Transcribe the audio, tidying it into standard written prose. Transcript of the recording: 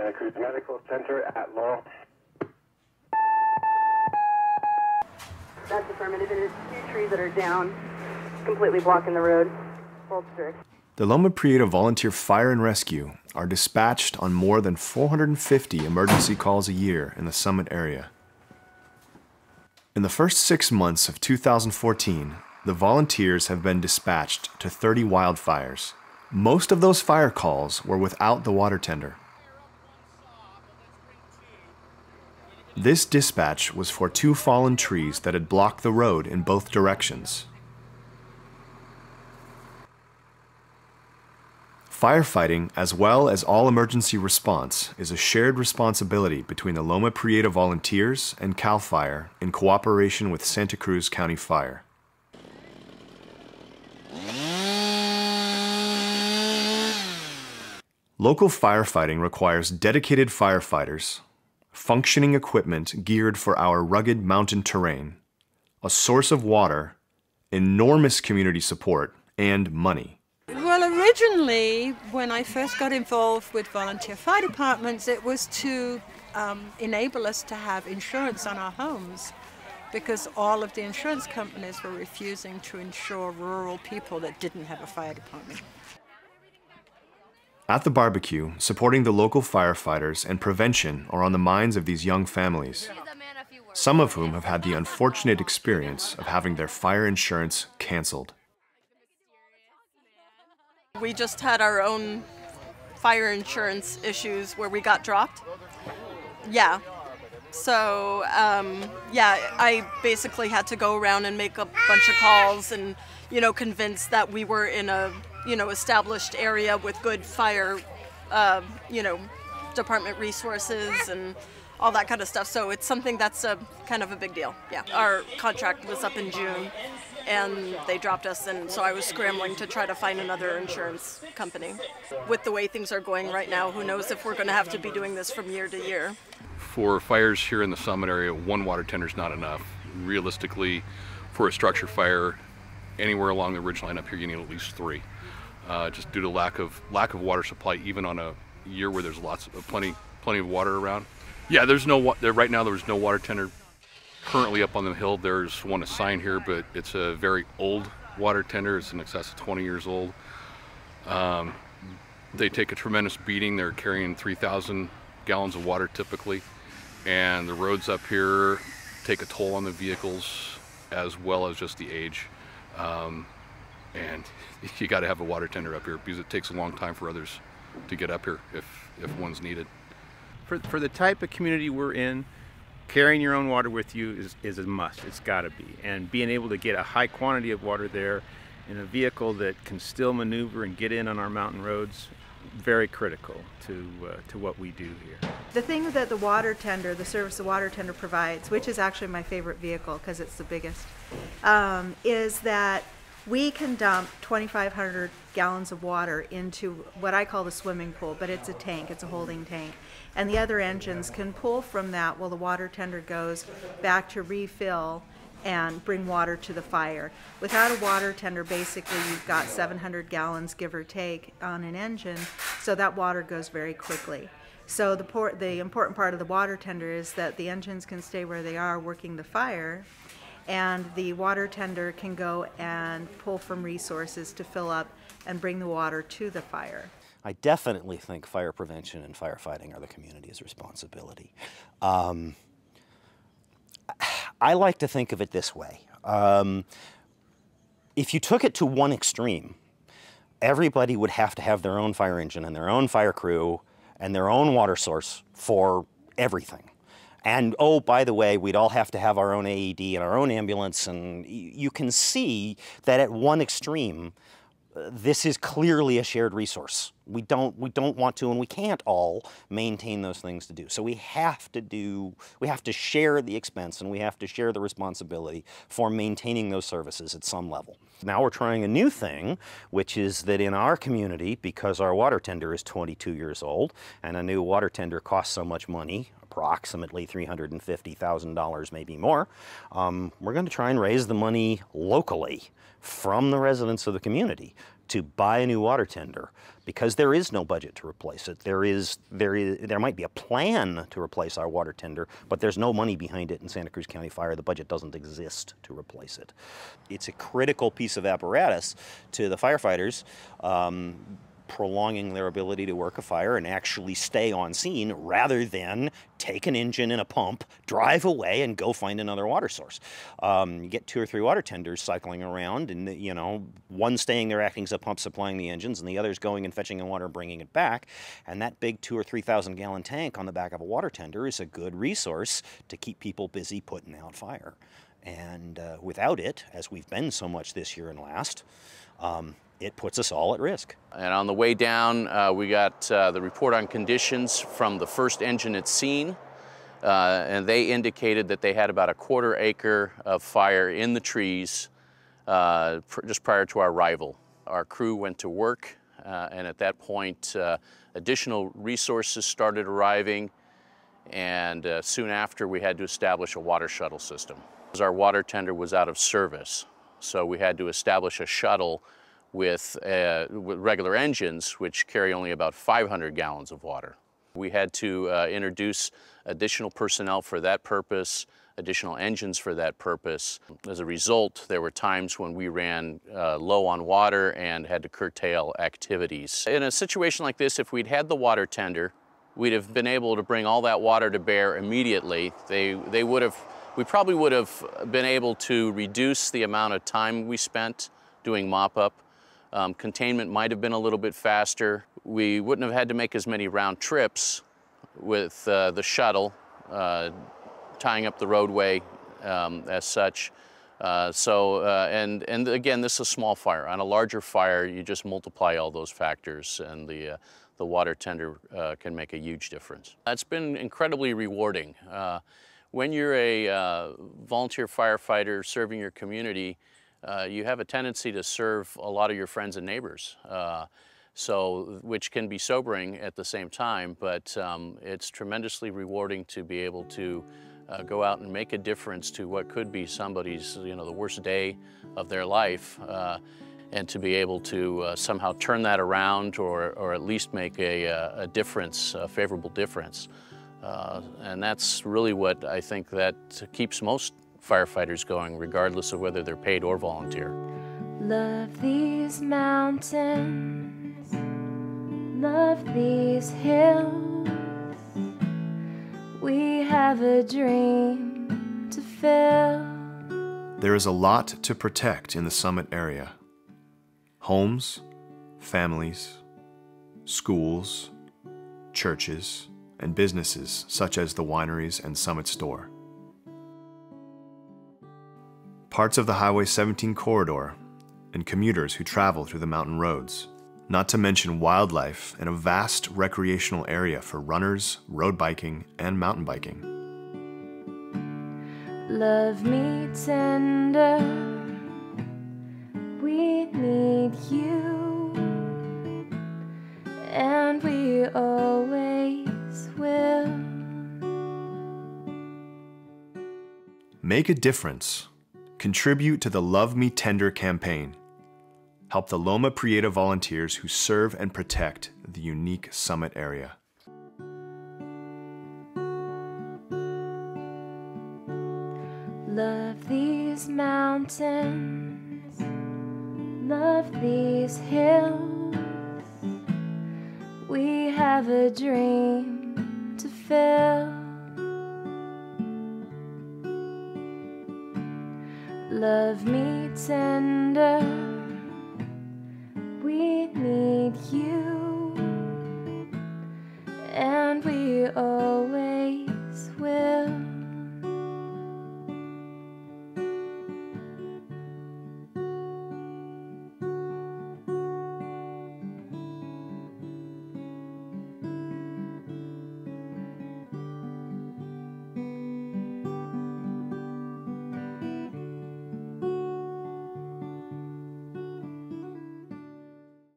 Santa Cruz Medical Center at Laurel. That's affirmative. It is 2 trees that are down, completely blocking the road. Hold strict. The Loma Prieta Volunteer Fire and Rescue are dispatched on more than 450 emergency calls a year in the Summit area. In the first 6 months of 2014, the volunteers have been dispatched to 30 wildfires. Most of those fire calls were without the water tender. This dispatch was for 2 fallen trees that had blocked the road in both directions. Firefighting, as well as all emergency response, is a shared responsibility between the Loma Prieta volunteers and CAL FIRE in cooperation with Santa Cruz County Fire. Local firefighting requires dedicated firefighters, functioning equipment geared for our rugged mountain terrain, a source of water, enormous community support, and money. Well, originally, when I first got involved with volunteer fire departments, it was to enable us to have insurance on our homes, because all of the insurance companies were refusing to insure rural people that didn't have a fire department. At the barbecue, supporting the local firefighters and prevention are on the minds of these young families, some of whom have had the unfortunate experience of having their fire insurance canceled. We just had our own fire insurance issues where we got dropped. Yeah. So, I basically had to go around and make a bunch of calls and, convince that we were in a, established area with good fire, department resources and all that kind of stuff. So it's something that's a kind of a big deal. Yeah. Our contract was up in June and they dropped us, and so I was scrambling to try to find another insurance company. With the way things are going right now, who knows if we're going to have to be doing this from year to year. For fires here in the Summit area, 1 water tender is not enough. Realistically, for a structure fire, anywhere along the ridgeline up here, you need at least 3. Just due to lack of water supply, even on a year where there's plenty of water around. Yeah, right now there's no water tender currently up on the hill. There's one assigned here, but it's a very old water tender. It's in excess of 20 years old. They take a tremendous beating. They're carrying 3,000 gallons of water typically, and the roads up here take a toll on the vehicles as well as just the age. And you got to have a water tender up here because it takes a long time for others to get up here if one's needed. For the type of community we're in, carrying your own water with you is a must. It's got to be. And being able to get a high quantity of water there in a vehicle that can still maneuver and get in on our mountain roads, very critical to what we do here. The thing that the water tender, the service the water tender provides, which is actually my favorite vehicle because it's the biggest, is that we can dump 2,500 gallons of water into what I call the swimming pool, but it's a tank, it's a holding tank. And the other engines can pull from that while the water tender goes back to refill and bring water to the fire. Without a water tender, basically you've got 700 gallons, give or take, on an engine, so that water goes very quickly. So the important part of the water tender is that the engines can stay where they are working the fire, and the water tender can go and pull from resources to fill up and bring the water to the fire. I definitely think fire prevention and firefighting are the community's responsibility. I like to think of it this way. If you took it to one extreme, everybody would have to have their own fire engine and their own fire crew and their own water source for everything. And oh, by the way, we'd all have to have our own AED and our own ambulance, and you can see that at one extreme, this is clearly a shared resource. We don't want to, and we can't all maintain those things to do. So we have to share the expense, and we have to share the responsibility for maintaining those services at some level. Now we're trying a new thing, which is that in our community, because our water tender is 22 years old, and a new water tender costs so much money, approximately $350,000, maybe more, we're going to try and raise the money locally from the residents of the community to buy a new water tender because there is no budget to replace it. There might be a plan to replace our water tender, but there's no money behind it in Santa Cruz County Fire. The budget doesn't exist to replace it. It's a critical piece of apparatus to the firefighters, prolonging their ability to work a fire and actually stay on scene rather than take an engine and a pump, drive away, and go find another water source. You get 2 or 3 water tenders cycling around, and you know, one staying there acting as a pump supplying the engines, and the others going and fetching the water and bringing it back. And that big 2,000 or 3,000 gallon tank on the back of a water tender is a good resource to keep people busy putting out fire. And without it, as we've been so much this year and last, it puts us all at risk. And on the way down, we got the report on conditions from the first engine at scene, and they indicated that they had about a 1/4 acre of fire in the trees just prior to our arrival. Our crew went to work, and at that point, additional resources started arriving, and soon after, we had to establish a water shuttle system. Our water tender was out of service, so we had to establish a shuttle with regular engines, which carry only about 500 gallons of water. We had to introduce additional personnel for that purpose, additional engines for that purpose. As a result, there were times when we ran low on water and had to curtail activities. In a situation like this, if we'd had the water tender, we'd have been able to bring all that water to bear immediately. We probably would have been able to reduce the amount of time we spent doing mop-up. Containment might have been a little bit faster. We wouldn't have had to make as many round trips with the shuttle, tying up the roadway as such. And again, this is a small fire. On a larger fire, you just multiply all those factors, and the water tender can make a huge difference. It's been incredibly rewarding. When you're a volunteer firefighter serving your community, you have a tendency to serve a lot of your friends and neighbors, which can be sobering at the same time, but it's tremendously rewarding to be able to go out and make a difference to what could be somebody's, the worst day of their life, and to be able to somehow turn that around or at least make a difference, a favorable difference. And that's really what I think that keeps most firefighters going, regardless of whether they're paid or volunteer. Love these mountains, love these hills. We have a dream to fill. There is a lot to protect in the Summit area. Homes, families, schools, churches, and businesses such as the wineries and Summit Store. Parts of the Highway 17 corridor, and commuters who travel through the mountain roads, not to mention wildlife and a vast recreational area for runners, road biking, and mountain biking. Love me tender, we need you, and we always will. Make a difference. Contribute to the Love Me Tender campaign. Help the Loma Prieta volunteers who serve and protect the unique Summit area. Love these mountains, love these hills. We have a dream to fill. Love me tender.